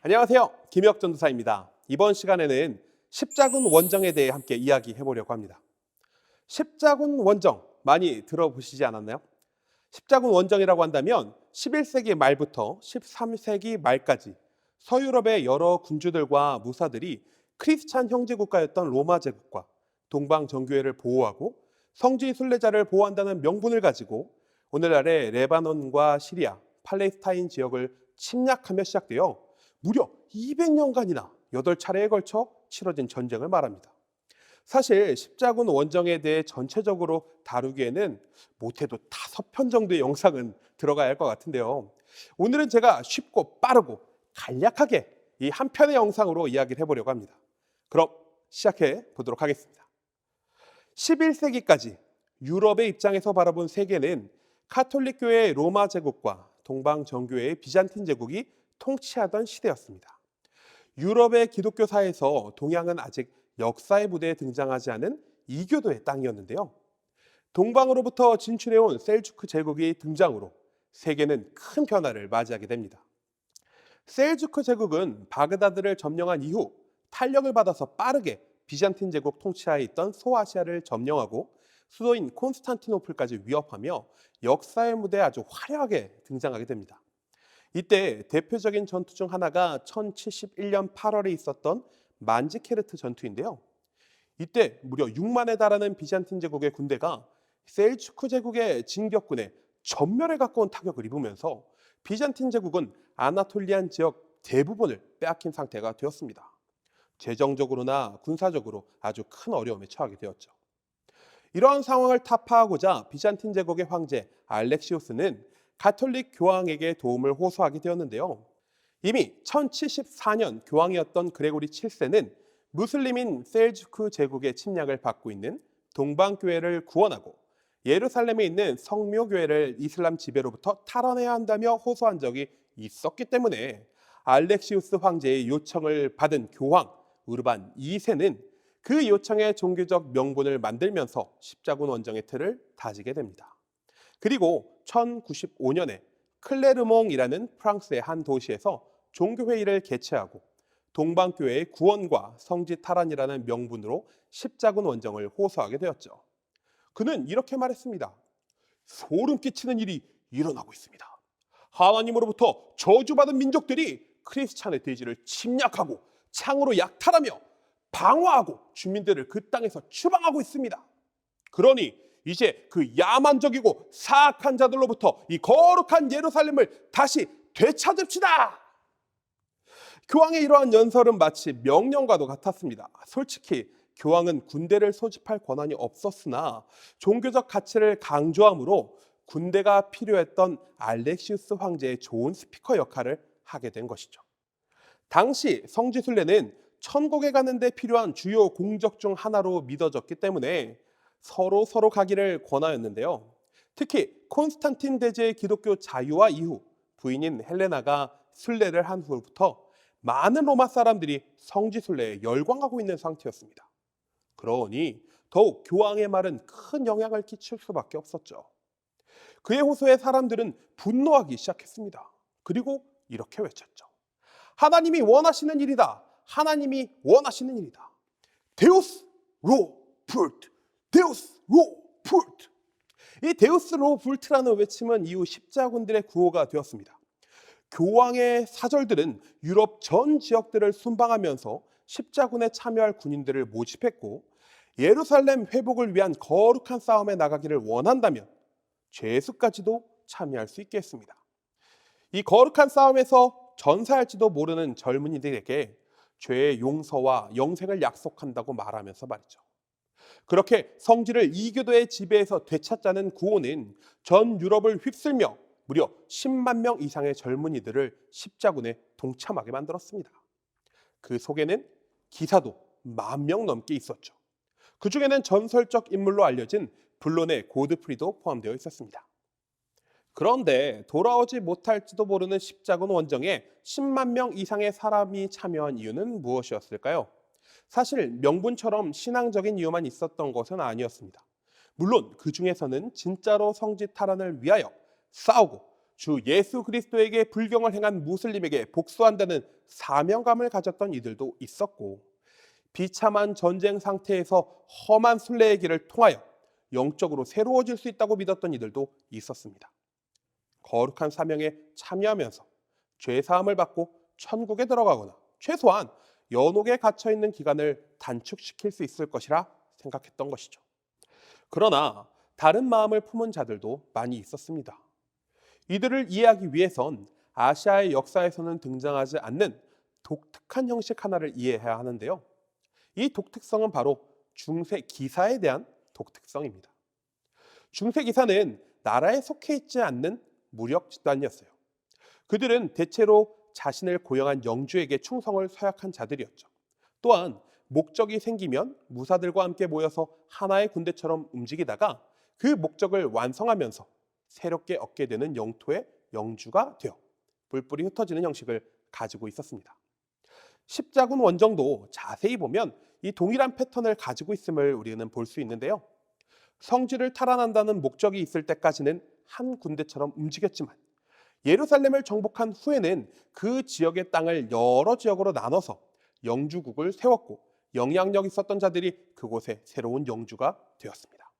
안녕하세요. 김혁 전도사입니다. 이번 시간에는 십자군 원정에 대해 함께 이야기해 보려고 합니다. 십자군 원정 많이 들어보시지 않았나요? 십자군 원정이라고 한다면 11세기 말부터 13세기 말까지 서유럽의 여러 군주들과 무사들이 크리스찬 형제 국가였던 로마 제국과 동방 정교회를 보호하고 성지 순례자를 보호한다는 명분을 가지고 오늘날의 레바논과 시리아, 팔레스타인 지역을 침략하며 시작되어 무려 200년간이나 8차례에 걸쳐 치러진 전쟁을 말합니다. 사실 십자군 원정에 대해 전체적으로 다루기에는 못해도 5편 정도의 영상은 들어가야 할 것 같은데요. 오늘은 제가 쉽고 빠르고 간략하게 이 한 편의 영상으로 이야기를 해보려고 합니다. 그럼 시작해 보도록 하겠습니다. 11세기까지 유럽의 입장에서 바라본 세계는 카톨릭 교회의 로마 제국과 동방 정교회의 비잔틴 제국이 통치하던 시대였습니다. 유럽의 기독교사에서 동양은 아직 역사의 무대에 등장하지 않은 이교도의 땅이었는데요. 동방으로부터 진출해온 셀주크 제국이 등장으로 세계는 큰 변화를 맞이하게 됩니다. 셀주크 제국은 바그다드를 점령한 이후 탄력을 받아서 빠르게 비잔틴 제국 통치하에 있던 소아시아를 점령하고 수도인 콘스탄티노플까지 위협하며 역사의 무대에 아주 화려하게 등장하게 됩니다. 이때 대표적인 전투 중 하나가 1071년 8월에 있었던 만지케르트 전투인데요. 이때 무려 6만에 달하는 비잔틴 제국의 군대가 셀주크 제국의 진격군에 전멸에 가까운 타격을 입으면서 비잔틴 제국은 아나톨리안 지역 대부분을 빼앗긴 상태가 되었습니다. 재정적으로나 군사적으로 아주 큰 어려움에 처하게 되었죠. 이러한 상황을 타파하고자 비잔틴 제국의 황제 알렉시우스는 가톨릭 교황에게 도움을 호소하게 되었는데요. 이미 1074년 교황이었던 그레고리 7세는 무슬림인 셀주크 제국의 침략을 받고 있는 동방교회를 구원하고 예루살렘에 있는 성묘교회를 이슬람 지배로부터 탈환해야 한다며 호소한 적이 있었기 때문에 알렉시우스 황제의 요청을 받은 교황 우르반 2세는 그 요청의 종교적 명분을 만들면서 십자군 원정의 틀을 다지게 됩니다. 그리고 1095년에 클레르몽이라는 프랑스의 한 도시에서 종교회의를 개최하고 동방교회의 구원과 성지 탈환이라는 명분으로 십자군 원정을 호소하게 되었죠. 그는 이렇게 말했습니다. 소름 끼치는 일이 일어나고 있습니다. 하나님으로부터 저주받은 민족들이 크리스찬의 대지를 침략하고 창으로 약탈하며 방화하고 주민들을 그 땅에서 추방하고 있습니다. 그러니 이제 그 야만적이고 사악한 자들로부터 이 거룩한 예루살렘을 다시 되찾읍시다. 교황의 이러한 연설은 마치 명령과도 같았습니다. 솔직히 교황은 군대를 소집할 권한이 없었으나 종교적 가치를 강조함으로 군대가 필요했던 알렉시우스 황제의 좋은 스피커 역할을 하게 된 것이죠. 당시 성지순례는 천국에 가는 데 필요한 주요 공적 중 하나로 믿어졌기 때문에 서로 가기를 권하였는데요. 특히 콘스탄틴 대제의 기독교 자유화 이후 부인인 헬레나가 순례를 한 후부터 많은 로마 사람들이 성지 순례에 열광하고 있는 상태였습니다. 그러니 더욱 교황의 말은 큰 영향을 끼칠 수밖에 없었죠. 그의 호소에 사람들은 분노하기 시작했습니다. 그리고 이렇게 외쳤죠. 하나님이 원하시는 일이다. 하나님이 원하시는 일이다. 데우스 로 풀트. 데우스 로 풀트. 이 데우스 로 풀트라는 외침은 이후 십자군들의 구호가 되었습니다. 교황의 사절들은 유럽 전 지역들을 순방하면서 십자군에 참여할 군인들을 모집했고 예루살렘 회복을 위한 거룩한 싸움에 나가기를 원한다면 죄수까지도 참여할 수 있게 했습니다. 이 거룩한 싸움에서 전사할지도 모르는 젊은이들에게 죄의 용서와 영생을 약속한다고 말하면서 말이죠. 그렇게 성지를 이교도의 지배에서 되찾자는 구호는 전 유럽을 휩쓸며 무려 10만 명 이상의 젊은이들을 십자군에 동참하게 만들었습니다. 그 속에는 기사도 10,000명 넘게 있었죠. 그 중에는 전설적 인물로 알려진 블론의 고드프리도 포함되어 있었습니다. 그런데 돌아오지 못할지도 모르는 십자군 원정에 10만 명 이상의 사람이 참여한 이유는 무엇이었을까요? 사실 명분처럼 신앙적인 이유만 있었던 것은 아니었습니다. 물론 그 중에서는 진짜로 성지 탈환을 위하여 싸우고 주 예수 그리스도에게 불경을 행한 무슬림에게 복수한다는 사명감을 가졌던 이들도 있었고, 비참한 전쟁 상태에서 험한 순례의 길을 통하여 영적으로 새로워질 수 있다고 믿었던 이들도 있었습니다. 거룩한 사명에 참여하면서 죄사함을 받고 천국에 들어가거나 최소한 연옥에 갇혀 있는 기간을 단축시킬 수 있을 것이라 생각했던 것이죠. 그러나 다른 마음을 품은 자들도 많이 있었습니다. 이들을 이해하기 위해선 아시아의 역사에서는 등장하지 않는 독특한 형식 하나를 이해해야 하는데요. 이 독특성은 바로 중세 기사에 대한 독특성입니다. 중세 기사는 나라에 속해 있지 않는 무력 집단이었어요. 그들은 대체로 자신을 고용한 영주에게 충성을 서약한 자들이었죠. 또한 목적이 생기면 무사들과 함께 모여서 하나의 군대처럼 움직이다가 그 목적을 완성하면서 새롭게 얻게 되는 영토의 영주가 되어 뿔뿔이 흩어지는 형식을 가지고 있었습니다. 십자군 원정도 자세히 보면 이 동일한 패턴을 가지고 있음을 우리는 볼 수 있는데요. 성지를 탈환한다는 목적이 있을 때까지는 한 군대처럼 움직였지만 예루살렘을 정복한 후에는 그 지역의 땅을 여러 지역으로 나눠서 영주국을 세웠고 영향력 있었던 자들이 그곳에 새로운 영주가 되었습니다.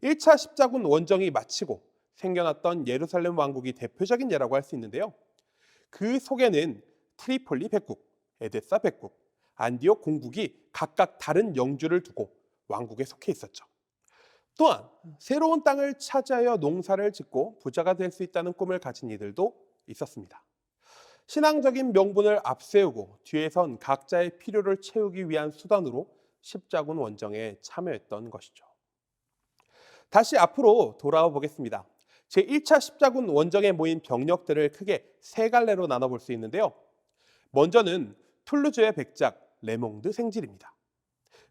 1차 십자군 원정이 마치고 생겨났던 예루살렘 왕국이 대표적인 예라고 할 수 있는데요. 그 속에는 트리폴리 백국, 에데사 백국, 안디옥 공국이 각각 다른 영주를 두고 왕국에 속해 있었죠. 또한 새로운 땅을 차지하여 농사를 짓고 부자가 될 수 있다는 꿈을 가진 이들도 있었습니다. 신앙적인 명분을 앞세우고 뒤에선 각자의 필요를 채우기 위한 수단으로 십자군 원정에 참여했던 것이죠. 다시 앞으로 돌아와 보겠습니다. 제1차 십자군 원정에 모인 병력들을 크게 세 갈래로 나눠볼 수 있는데요. 먼저는 툴루즈의 백작 레몽드 생질입니다.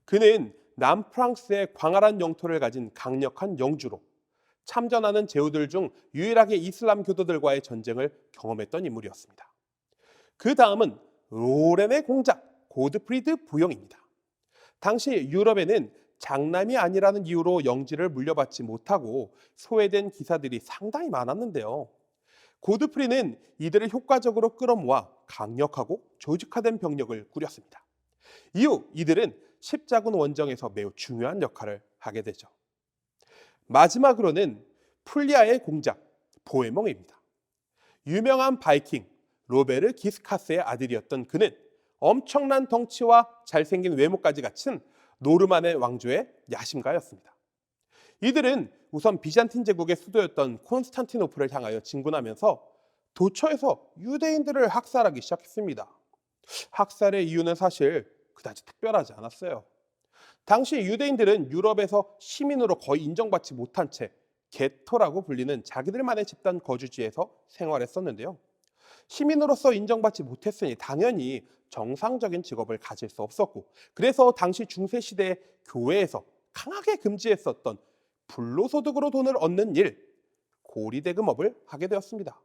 그는 남프랑스의 광활한 영토를 가진 강력한 영주로 참전하는 제후들 중 유일하게 이슬람 교도들과의 전쟁을 경험했던 인물이었습니다. 그 다음은 로렌의 공작 고드프리드 부용입니다. 당시 유럽에는 장남이 아니라는 이유로 영지를 물려받지 못하고 소외된 기사들이 상당히 많았는데요. 고드프리는 이들을 효과적으로 끌어모아 강력하고 조직화된 병력을 꾸렸습니다. 이후 이들은 십자군 원정에서 매우 중요한 역할을 하게 되죠. 마지막으로는 풀리아의 공작 보헤몽입니다. 유명한 바이킹 로베르 기스카스의 아들이었던 그는 엄청난 덩치와 잘생긴 외모까지 갖춘 노르만의 왕조의 야심가였습니다. 이들은 우선 비잔틴 제국의 수도였던 콘스탄티노플을 향하여 진군하면서 도처에서 유대인들을 학살하기 시작했습니다. 학살의 이유는 사실 그다지 특별하지 않았어요. 당시 유대인들은 유럽에서 시민으로 거의 인정받지 못한 채 게토라고 불리는 자기들만의 집단 거주지에서 생활했었는데요. 시민으로서 인정받지 못했으니 당연히 정상적인 직업을 가질 수 없었고, 그래서 당시 중세시대의 교회에서 강하게 금지했었던 불로소득으로 돈을 얻는 일, 고리대금업을 하게 되었습니다.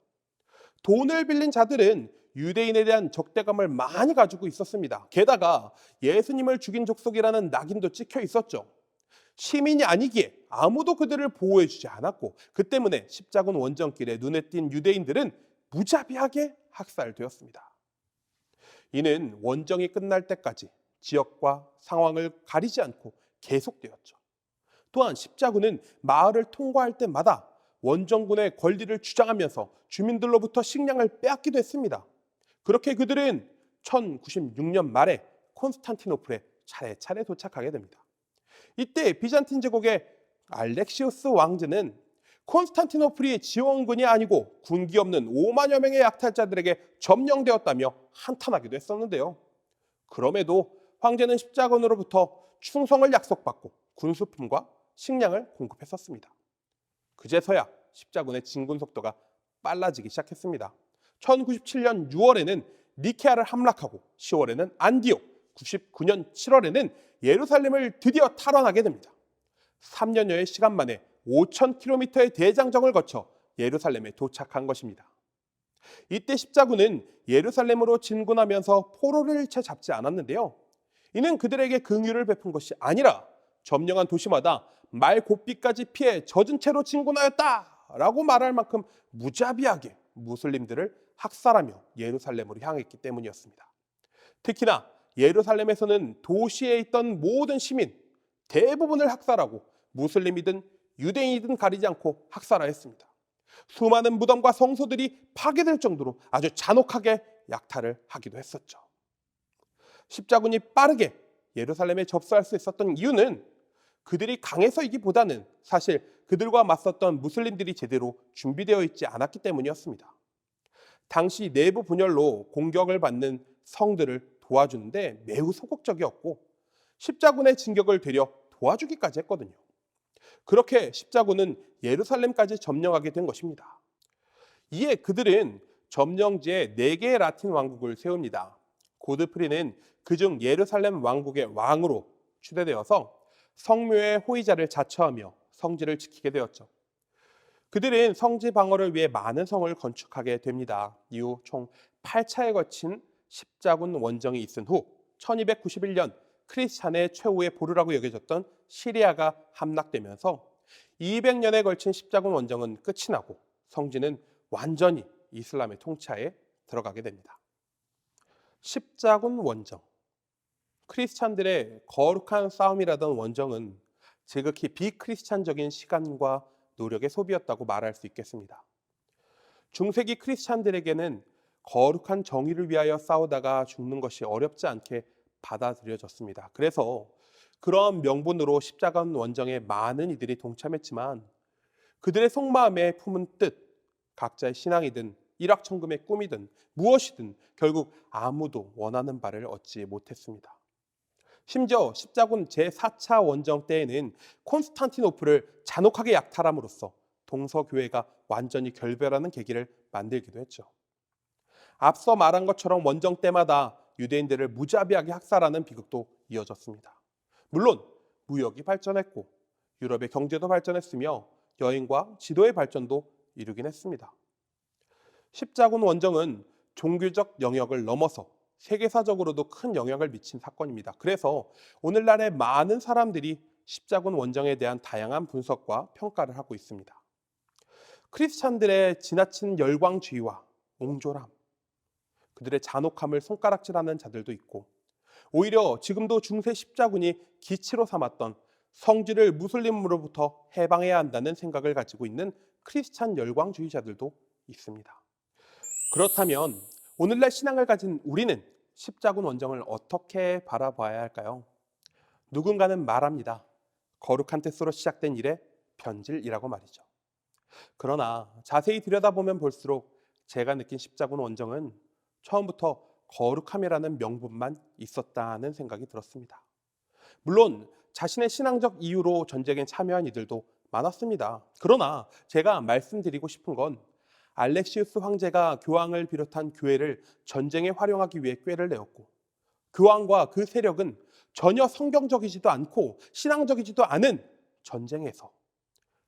돈을 빌린 자들은 유대인에 대한 적대감을 많이 가지고 있었습니다. 게다가 예수님을 죽인 족속이라는 낙인도 찍혀 있었죠. 시민이 아니기에 아무도 그들을 보호해주지 않았고, 그 때문에 십자군 원정길에 눈에 띈 유대인들은 무자비하게 학살되었습니다. 이는 원정이 끝날 때까지 지역과 상황을 가리지 않고 계속되었죠. 또한 십자군은 마을을 통과할 때마다 원정군의 권리를 주장하면서 주민들로부터 식량을 빼앗기도 했습니다. 그렇게 그들은 1096년 말에 콘스탄티노플에 차례차례 도착하게 됩니다. 이때 비잔틴 제국의 알렉시우스 왕제는 콘스탄티노플이 지원군이 아니고 군기 없는 5만여 명의 약탈자들에게 점령되었다며 한탄하기도 했었는데요. 그럼에도 황제는 십자군으로부터 충성을 약속받고 군수품과 식량을 공급했었습니다. 그제서야 십자군의 진군 속도가 빨라지기 시작했습니다. 1097년 6월에는 니케아를 함락하고 10월에는 안디옥, 99년 7월에는 예루살렘을 드디어 탈환하게 됩니다. 3년여의 시간 만에 5,000km의 대장정을 거쳐 예루살렘에 도착한 것입니다. 이때 십자군은 예루살렘으로 진군하면서 포로를 일체 잡지 않았는데요. 이는 그들에게 긍휼을 베푼 것이 아니라 점령한 도시마다 말 고삐까지 피해 젖은 채로 진군하였다 라고 말할 만큼 무자비하게 무슬림들을 학살하며 예루살렘으로 향했기 때문이었습니다. 특히나 예루살렘에서는 도시에 있던 모든 시민 대부분을 학살하고 무슬림이든 유대인이든 가리지 않고 학살하였습니다. 수많은 무덤과 성소들이 파괴될 정도로 아주 잔혹하게 약탈을 하기도 했었죠. 십자군이 빠르게 예루살렘에 접수할 수 있었던 이유는 그들이 강해서이기보다는 사실 그들과 맞섰던 무슬림들이 제대로 준비되어 있지 않았기 때문이었습니다. 당시 내부 분열로 공격을 받는 성들을 도와주는데 매우 소극적이었고 십자군의 진격을 되려 도와주기까지 했거든요. 그렇게 십자군은 예루살렘까지 점령하게 된 것입니다. 이에 그들은 점령지에 4개의 라틴 왕국을 세웁니다. 고드프리는 그중 예루살렘 왕국의 왕으로 추대되어서 성묘의 호위자를 자처하며 성지를 지키게 되었죠. 그들은 성지 방어를 위해 많은 성을 건축하게 됩니다. 이후 총 8차에 걸친 십자군 원정이 있은 후 1291년 크리스찬의 최후의 보루라고 여겨졌던 시리아가 함락되면서 200년에 걸친 십자군 원정은 끝이 나고 성지는 완전히 이슬람의 통치하에 들어가게 됩니다. 십자군 원정. 크리스찬들의 거룩한 싸움이라던 원정은 지극히 비크리스찬적인 시간과 노력의 소비였다고 말할 수 있겠습니다. 중세기 크리스찬들에게는 거룩한 정의를 위하여 싸우다가 죽는 것이 어렵지 않게 받아들여졌습니다. 그래서 그런 명분으로 십자군 원정에 많은 이들이 동참했지만 그들의 속마음에 품은 뜻, 각자의 신앙이든 일확천금의 꿈이든 무엇이든 결국 아무도 원하는 바를 얻지 못했습니다. 심지어 십자군 제4차 원정 때에는 콘스탄티노플을 잔혹하게 약탈함으로써 동서교회가 완전히 결별하는 계기를 만들기도 했죠. 앞서 말한 것처럼 원정 때마다 유대인들을 무자비하게 학살하는 비극도 이어졌습니다. 물론 무역이 발전했고 유럽의 경제도 발전했으며 여행과 지도의 발전도 이루긴 했습니다. 십자군 원정은 종교적 영역을 넘어서 세계사적으로도 큰 영향을 미친 사건입니다. 그래서 오늘날의 많은 사람들이 십자군 원정에 대한 다양한 분석과 평가를 하고 있습니다. 크리스찬들의 지나친 열광주의와 옹졸함, 그들의 잔혹함을 손가락질하는 자들도 있고 오히려 지금도 중세 십자군이 기치로 삼았던 성지를 무슬림으로부터 해방해야 한다는 생각을 가지고 있는 크리스찬 열광주의자들도 있습니다. 그렇다면 오늘날 신앙을 가진 우리는 십자군 원정을 어떻게 바라봐야 할까요? 누군가는 말합니다. 거룩한 뜻으로 시작된 일의 변질이라고 말이죠. 그러나 자세히 들여다보면 볼수록 제가 느낀 십자군 원정은 처음부터 거룩함이라는 명분만 있었다는 생각이 들었습니다. 물론 자신의 신앙적 이유로 전쟁에 참여한 이들도 많았습니다. 그러나 제가 말씀드리고 싶은 건 알렉시우스 황제가 교황을 비롯한 교회를 전쟁에 활용하기 위해 꾀를 내었고 교황과 그 세력은 전혀 성경적이지도 않고 신앙적이지도 않은 전쟁에서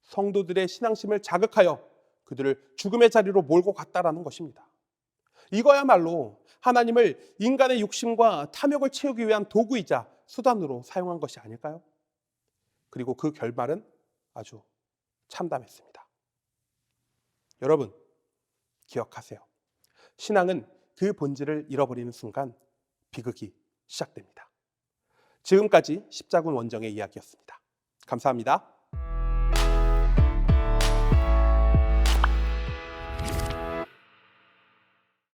성도들의 신앙심을 자극하여 그들을 죽음의 자리로 몰고 갔다라는 것입니다. 이거야말로 하나님을 인간의 욕심과 탐욕을 채우기 위한 도구이자 수단으로 사용한 것이 아닐까요? 그리고 그 결말은 아주 참담했습니다. 여러분, 기억하세요. 신앙은 그 본질을 잃어버리는 순간 비극이 시작됩니다. 지금까지 십자군 원정의 이야기였습니다. 감사합니다.